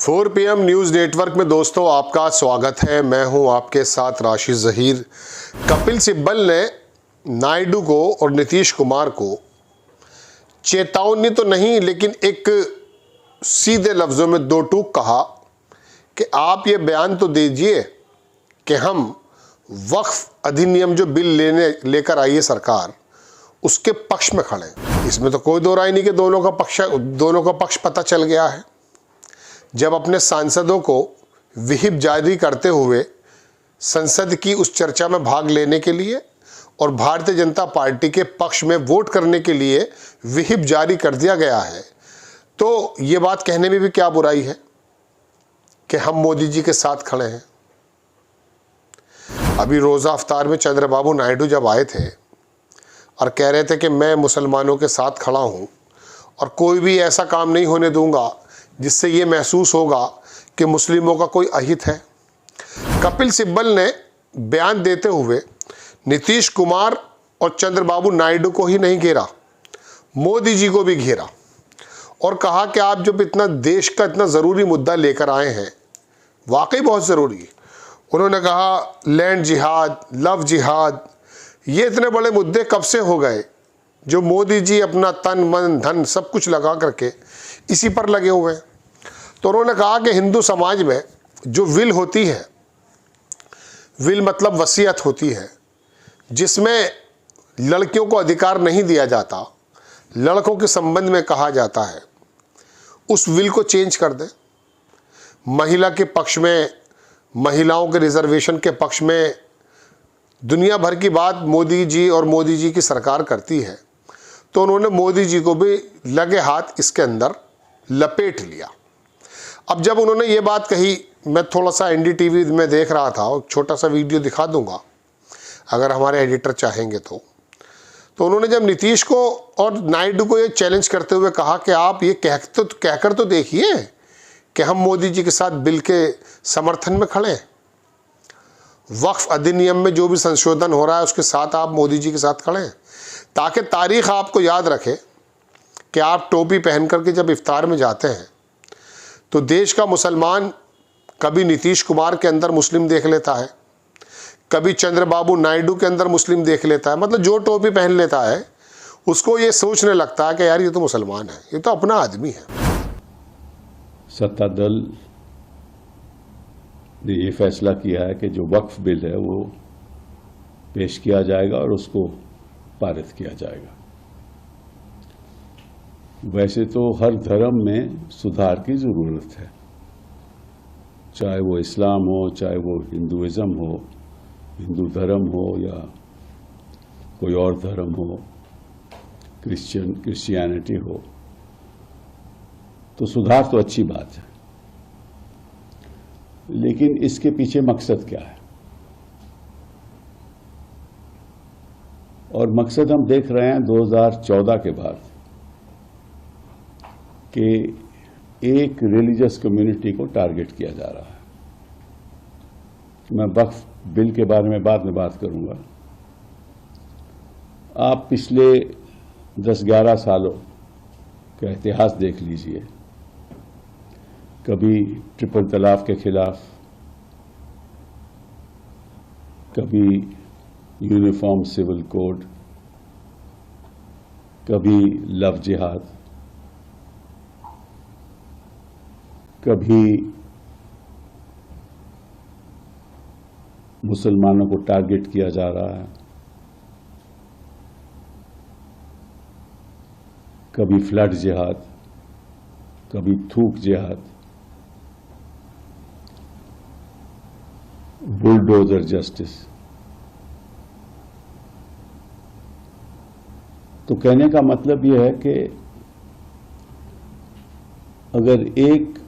4 PM news network में दोस्तों आपका स्वागत है। मैं हूं आपके साथ राशिद ज़हीर। कपिल सिब्बल ने नायडू को और नीतीश कुमार को चेतावनी तो नहीं लेकिन एक सीधे लफ्ज़ों में दो टूक कहा कि आप ये बयान तो दीजिए कि हम वक्फ अधिनियम जो बिल लेकर आई है सरकार उसके पक्ष में खड़े हैं। इसमें तो कोई दो राय नहीं कि दोनों का पक्ष पता चल गया है। जब अपने सांसदों को व्हिप जारी करते हुए संसद की उस चर्चा में भाग लेने के लिए और भारतीय जनता पार्टी के पक्ष में वोट करने के लिए व्हिप जारी कर दिया गया है, तो ये बात कहने में भी क्या बुराई है कि हम मोदी जी के साथ खड़े हैं। अभी रोज़ा अफ्तार में चंद्रबाबू नायडू जब आए थे और कह रहे थे कि मैं मुसलमानों के साथ खड़ा हूं और कोई भी ऐसा काम नहीं होने दूंगा जिससे ये महसूस होगा कि मुस्लिमों का कोई अहित है। कपिल सिब्बल ने बयान देते हुए नीतीश कुमार और चंद्रबाबू नायडू को ही नहीं घेरा, मोदी जी को भी घेरा और कहा कि आप जब इतना देश का इतना ज़रूरी मुद्दा लेकर आए हैं, वाकई बहुत ज़रूरी है। उन्होंने कहा लैंड जिहाद, लव जिहाद, ये इतने बड़े मुद्दे कब से हो गए जो मोदी जी अपना तन मन धन सब कुछ लगा करके इसी पर लगे हुए हैं। तो उन्होंने कहा कि हिंदू समाज में जो विल होती है, विल मतलब वसीयत होती है, जिसमें लड़कियों को अधिकार नहीं दिया जाता, लड़कों के संबंध में कहा जाता है, उस विल को चेंज कर दें। महिला के पक्ष में, महिलाओं के रिजर्वेशन के पक्ष में दुनिया भर की बात मोदी जी और मोदी जी की सरकार करती है, तो उन्होंने मोदी जी को भी लगे हाथ इसके अंदर लपेट लिया। अब जब उन्होंने ये बात कही, मैं थोड़ा सा NDTV में देख रहा था और छोटा सा वीडियो दिखा दूंगा अगर हमारे एडिटर चाहेंगे तो उन्होंने जब नीतीश को और नायडू को ये चैलेंज करते हुए कहा कि आप ये कहकर तो देखिए कि हम मोदी जी के साथ बिल के समर्थन में खड़े हैं, वक्फ अधिनियम में जो भी संशोधन हो रहा है उसके साथ आप मोदी जी के साथ खड़े हैं, ताकि तारीख आपको याद रखे कि आप टोपी पहन करके जब इफ्तार में जाते हैं तो देश का मुसलमान कभी नीतीश कुमार के अंदर मुस्लिम देख लेता है, कभी चंद्रबाबू नायडू के अंदर मुस्लिम देख लेता है। मतलब जो टोपी पहन लेता है उसको ये सोचने लगता है कि यार ये तो मुसलमान है, ये तो अपना आदमी है। सत्ता दल ने ये फैसला किया है कि जो वक्फ बिल है वो पेश किया जाएगा और उसको पारित किया जाएगा। वैसे तो हर धर्म में सुधार की ज़रूरत है, चाहे वो इस्लाम हो, चाहे वो हिंदुइज़्म हो, हिंदू धर्म हो या कोई और धर्म हो, क्रिश्चियनिटी हो, तो सुधार तो अच्छी बात है, लेकिन इसके पीछे मकसद क्या है? और मकसद हम देख रहे हैं 2014 के बाद कि एक रिलीजियस कम्युनिटी को टारगेट किया जा रहा है। मैं वक्फ बिल के बारे में बाद में बात करूंगा। आप पिछले 10-11 सालों का इतिहास देख लीजिए। कभी ट्रिपल तलाक के खिलाफ, कभी यूनिफॉर्म सिविल कोड, कभी लव जिहाद, कभी मुसलमानों को टारगेट किया जा रहा है, कभी फ्लड जिहाद, कभी थूक जिहाद, बुलडोजर जस्टिस। तो कहने का मतलब यह है कि अगर एक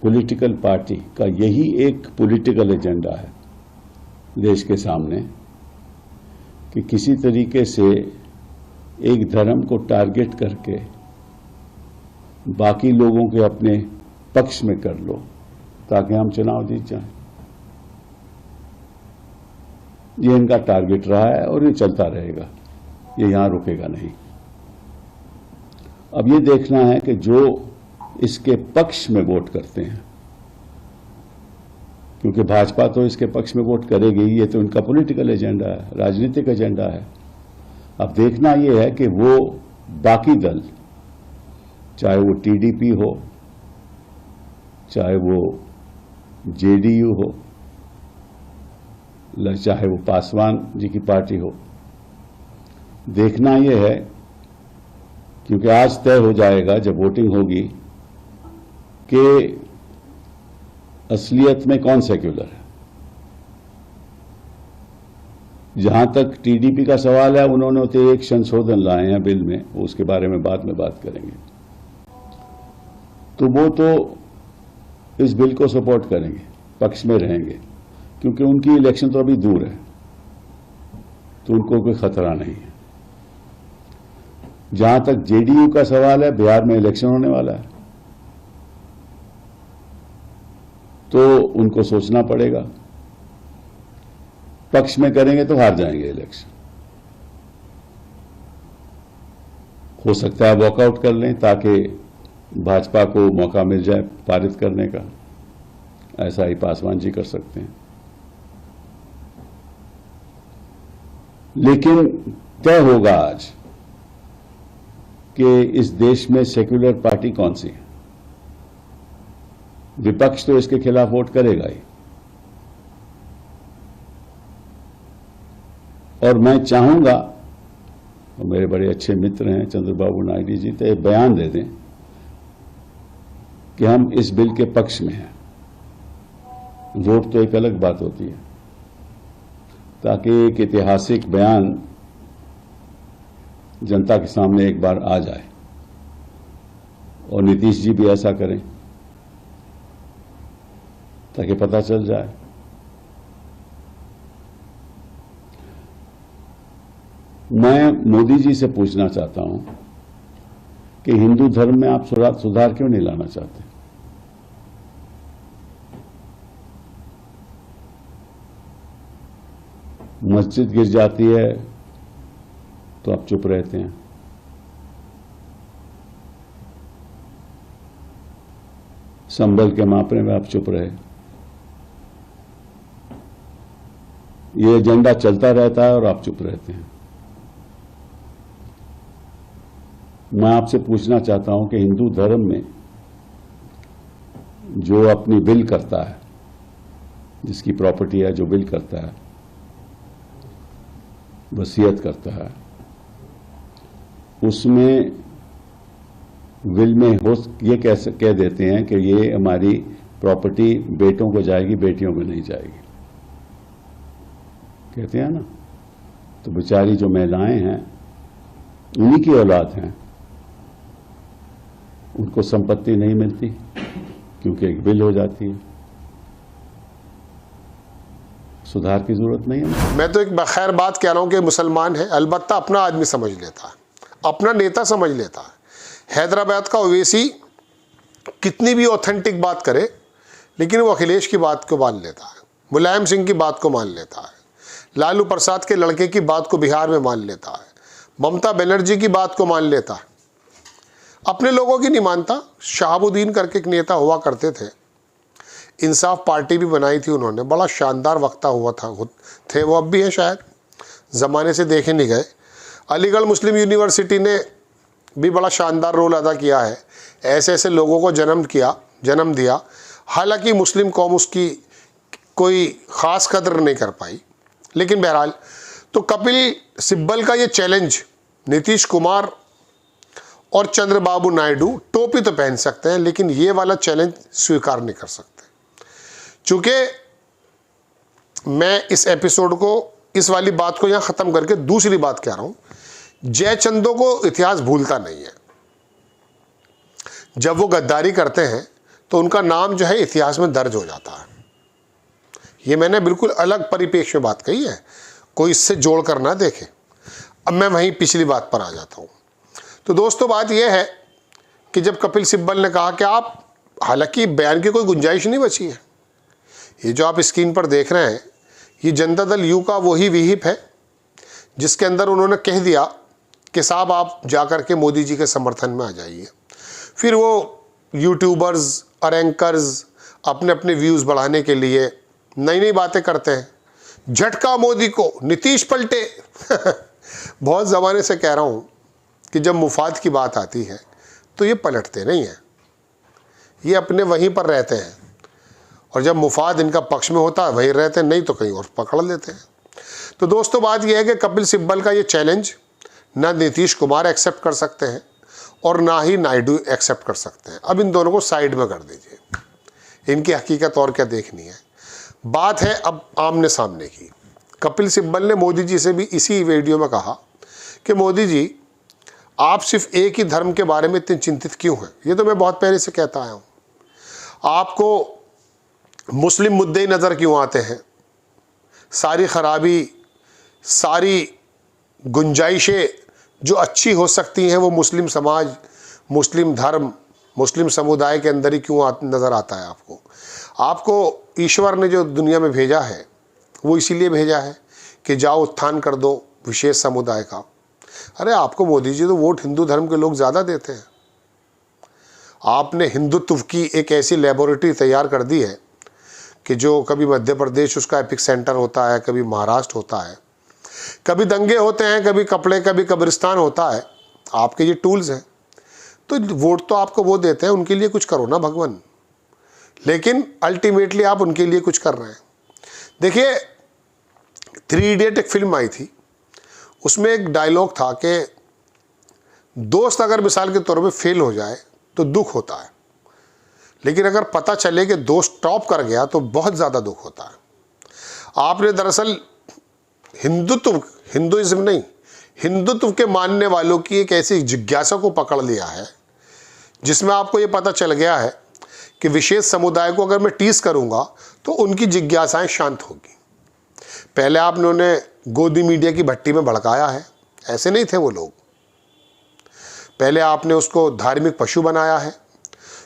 पॉलिटिकल पार्टी का यही एक पॉलिटिकल एजेंडा है देश के सामने कि किसी तरीके से एक धर्म को टारगेट करके बाकी लोगों के अपने पक्ष में कर लो ताकि हम चुनाव जीत जाएं, ये इनका टारगेट रहा है और ये चलता रहेगा, ये यहां रुकेगा नहीं। अब ये देखना है कि जो इसके पक्ष में वोट करते हैं, क्योंकि भाजपा तो इसके पक्ष में वोट करेगी। ये तो उनका पॉलिटिकल एजेंडा है, राजनीतिक एजेंडा है। अब देखना यह है कि वो बाकी दल, चाहे वो टीडीपी हो, चाहे वो जेडीयू हो, चाहे वो पासवान जी की पार्टी हो, देखना यह है, क्योंकि आज तय हो जाएगा जब वोटिंग होगी कि असलियत में कौन सेक्युलर है। जहां तक टीडीपी का सवाल है, उन्होंने तो एक संशोधन लाए हैं बिल में, उसके बारे में बाद में बात करेंगे। तो वो तो इस बिल को सपोर्ट करेंगे, पक्ष में रहेंगे, क्योंकि उनकी इलेक्शन तो अभी दूर है, तो उनको कोई खतरा नहीं है। जहां तक जेडीयू का सवाल है, बिहार में इलेक्शन होने वाला है, तो उनको सोचना पड़ेगा। पक्ष में करेंगे तो हार जाएंगे इलेक्शन। हो सकता है वॉकआउट कर लें ताकि भाजपा को मौका मिल जाए पारित करने का। ऐसा ही पासवान जी कर सकते हैं। लेकिन तय होगा आज कि इस देश में सेक्युलर पार्टी कौन सी है। विपक्ष तो इसके खिलाफ वोट करेगा ही, और मैं चाहूंगा, और मेरे बड़े अच्छे मित्र हैं चंद्रबाबू नायडू जी, तो एक बयान दे दें कि हम इस बिल के पक्ष में हैं। वोट तो एक अलग बात होती है, ताकि एक ऐतिहासिक बयान जनता के सामने एक बार आ जाए, और नीतीश जी भी ऐसा करें ताकि पता चल जाए। मैं मोदी जी से पूछना चाहता हूं कि हिंदू धर्म में आप सुधार क्यों नहीं लाना चाहते? मस्जिद गिर जाती है तो आप चुप रहते हैं। संभल के मामले में आप चुप रहे। ये एजेंडा चलता रहता है और आप चुप रहते हैं। मैं आपसे पूछना चाहता हूं कि हिंदू धर्म में जो अपनी विल करता है, जिसकी प्रॉपर्टी है, जो विल करता है, वसीयत करता है, उसमें विल में हो ये कह देते हैं कि ये हमारी प्रॉपर्टी बेटों को जाएगी, बेटियों को नहीं जाएगी, कहते हैं ना। तो बेचारी जो महिलाएं हैं, उन्हीं की औलाद हैं, उनको संपत्ति नहीं मिलती क्योंकि एक बिल हो जाती है। सुधार की जरूरत नहीं है। मैं तो एक बखैर बात कह रहा हूं कि मुसलमान है, अलबत्ता अपना आदमी समझ लेता है, अपना नेता समझ लेता है। हैदराबाद का ओवैसी कितनी भी ऑथेंटिक बात करे, लेकिन वो अखिलेश की बात को मान लेता है, मुलायम सिंह की बात को मान लेता है, लालू प्रसाद के लड़के की बात को बिहार में मान लेता है, ममता बनर्जी की बात को मान लेता है, अपने लोगों की नहीं मानता। शहाबुद्दीन करके एक नेता हुआ करते थे, इंसाफ पार्टी भी बनाई थी उन्होंने, बड़ा शानदार वक्ता हुआ था थे वो, अब भी है शायद, ज़माने से देखे नहीं गए। अलीगढ़ मुस्लिम यूनिवर्सिटी ने भी बड़ा शानदार रोल अदा किया है, ऐसे ऐसे लोगों को जन्म दिया। हालांकि मुस्लिम कौम उसकी कोई ख़ास कदर नहीं कर पाई, लेकिन बहरहाल तो कपिल सिब्बल का ये चैलेंज नीतीश कुमार और चंद्रबाबू नायडू टोपी तो पहन सकते हैं, लेकिन ये वाला चैलेंज स्वीकार नहीं कर सकते। चूँकि मैं इस एपिसोड को, इस वाली बात को यहाँ ख़त्म करके दूसरी बात कह रहा हूँ, जयचंदों को इतिहास भूलता नहीं है। जब वो गद्दारी करते हैं तो उनका नाम जो है इतिहास में दर्ज हो जाता है। ये मैंने बिल्कुल अलग परिप्रेक्ष्य में बात कही है, कोई इससे जोड़ कर ना देखे। अब मैं वहीं पिछली बात पर आ जाता हूँ। तो दोस्तों, बात यह है कि जब कपिल सिब्बल ने कहा कि आप, हालांकि बयान की कोई गुंजाइश नहीं बची है, ये जो आप स्क्रीन पर देख रहे हैं, ये जनता दल यू का वही विहिप है जिसके अंदर उन्होंने कह दिया कि साहब आप जा कर के मोदी जी के समर्थन में आ जाइए। फिर वो यूट्यूबर्स और एंकर्स अपने अपने व्यूज़ बढ़ाने के लिए नई नई बातें करते हैं। झटका मोदी को, नीतीश पलटे। बहुत ज़माने से कह रहा हूँ कि जब मुफाद की बात आती है तो ये पलटते नहीं हैं, ये अपने वहीं पर रहते हैं, और जब मुफाद इनका पक्ष में होता है वहीं रहते हैं, नहीं तो कहीं और पकड़ लेते हैं। तो दोस्तों बात यह है कि कपिल सिब्बल का ये चैलेंज ना नीतीश कुमार एक्सेप्ट कर सकते हैं और ना ही नायडू एक्सेप्ट कर सकते हैं। अब इन दोनों को साइड में कर दीजिए, इनकी हकीकत और क्या देखनी है। बात है अब आमने सामने की। कपिल सिब्बल ने मोदी जी से भी इसी वीडियो में कहा कि मोदी जी आप सिर्फ एक ही धर्म के बारे में इतने चिंतित क्यों हैं। ये तो मैं बहुत पहले से कहता आया हूँ। आपको मुस्लिम मुद्दे ही नज़र क्यों आते हैं। सारी खराबी, सारी गुंजाइशें जो अच्छी हो सकती हैं वो मुस्लिम समाज, मुस्लिम धर्म, मुस्लिम समुदाय के अंदर ही क्यों नज़र आता है आपको। आपको ईश्वर ने जो दुनिया में भेजा है वो इसीलिए भेजा है कि जाओ उत्थान कर दो विशेष समुदाय का। अरे आपको मोदी जी तो वोट हिंदू धर्म के लोग ज़्यादा देते हैं। आपने हिंदुत्व की एक ऐसी लेबोरेटरी तैयार कर दी है कि जो कभी मध्य प्रदेश उसका एपिक सेंटर होता है, कभी महाराष्ट्र होता है, कभी दंगे होते हैं, कभी कपड़े, कभी कब्रिस्तान होता है। आपके ये टूल्स हैं, तो वोट तो आपको वो देते हैं, उनके लिए कुछ करो ना भगवान। लेकिन अल्टीमेटली आप उनके लिए कुछ कर रहे हैं। देखिए 3 इडियट एक फिल्म आई थी, उसमें एक डायलॉग था कि दोस्त अगर मिसाल के तौर पे फेल हो जाए तो दुख होता है, लेकिन अगर पता चले कि दोस्त टॉप कर गया तो बहुत ज़्यादा दुख होता है। आपने दरअसल हिंदुइज्म नहीं, हिंदुत्व के मानने वालों की एक ऐसी जिज्ञासा को पकड़ लिया है जिसमें आपको ये पता चल गया है कि विशेष समुदाय को अगर मैं टीस करूँगा तो उनकी जिज्ञासाएं शांत होगी। पहले आपने उन्हें गोदी मीडिया की भट्टी में भड़काया है, ऐसे नहीं थे वो लोग। पहले आपने उसको धार्मिक पशु बनाया है,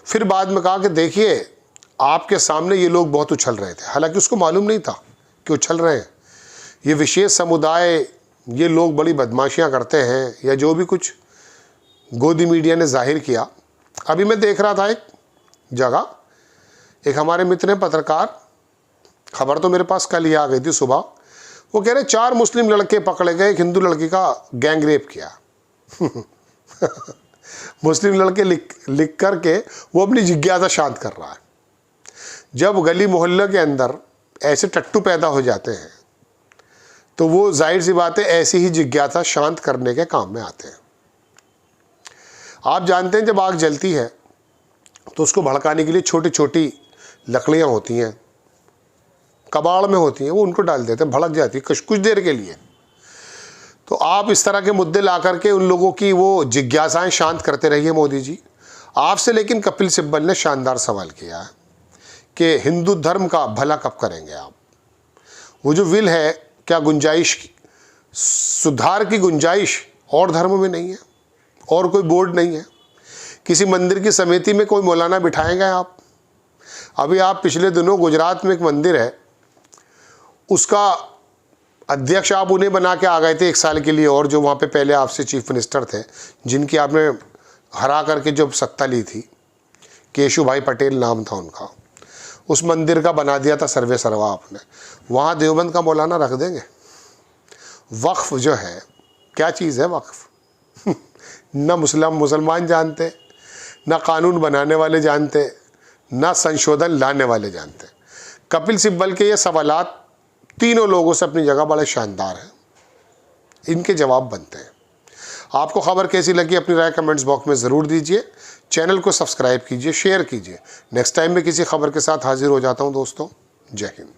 फिर बाद में कहा कि देखिए आपके सामने ये लोग बहुत उछल रहे थे, हालांकि उसको मालूम नहीं था कि उछल रहे हैं। ये विशेष समुदाय, ये लोग बड़ी बदमाशियां करते हैं, या जो भी कुछ गोदी मीडिया ने जाहिर किया। अभी मैं देख रहा था एक जगह, एक हमारे मित्र हैं पत्रकार, खबर तो मेरे पास कल ही आ गई थी सुबह, वो कह रहे 4 मुस्लिम लड़के पकड़े गए, एक हिंदू लड़की का गैंग रेप किया। मुस्लिम लड़के लिख करके वो अपनी जिज्ञासा शांत कर रहा है। जब गली मोहल्ले के अंदर ऐसे टट्टू पैदा हो जाते हैं तो वो जाहिर सी बात है ऐसी ही जिज्ञासा शांत करने के काम में आते हैं। आप जानते हैं जब आग जलती है तो उसको भड़काने के लिए छोटी छोटी लकड़ियाँ होती हैं, कबाड़ में होती हैं, वो उनको डाल देते हैं, भड़क जाती है कुछ देर के लिए। तो आप इस तरह के मुद्दे ला करके उन लोगों की वो जिज्ञासाएं शांत करते रहिए मोदी जी। आपसे लेकिन कपिल सिब्बल ने शानदार सवाल किया है कि हिंदू धर्म का भला कब करेंगे आप। वो जो विल है, क्या गुंजाइश, सुधार की गुंजाइश और धर्म में नहीं है, और कोई बोर्ड नहीं है, किसी मंदिर की समिति में कोई मौलाना बिठाएंगे आप। अभी आप पिछले दिनों गुजरात में एक मंदिर है, उसका अध्यक्ष आप उन्हें बना के आ गए थे 1 साल के लिए, और जो वहाँ पे पहले आपसे चीफ मिनिस्टर थे, जिनकी आपने हरा करके जब सत्ता ली थी, केशु भाई पटेल नाम था उनका, उस मंदिर का बना दिया था सर्वे सर्वा आपने। वहाँ देवबंद का मौलाना रख देंगे। वक्फ जो है क्या चीज़ है वक्फ। न मुसलमान जानते, न कानून बनाने वाले जानते, न संशोधन लाने वाले जानते। कपिल सिब्बल के ये सवालात तीनों लोगों से अपनी जगह बड़े शानदार हैं, इनके जवाब बनते हैं। आपको खबर कैसी लगी अपनी राय कमेंट्स बॉक्स में ज़रूर दीजिए। चैनल को सब्सक्राइब कीजिए, शेयर कीजिए। नेक्स्ट टाइम मैं किसी खबर के साथ हाजिर हो जाता हूं दोस्तों। जय हिंद।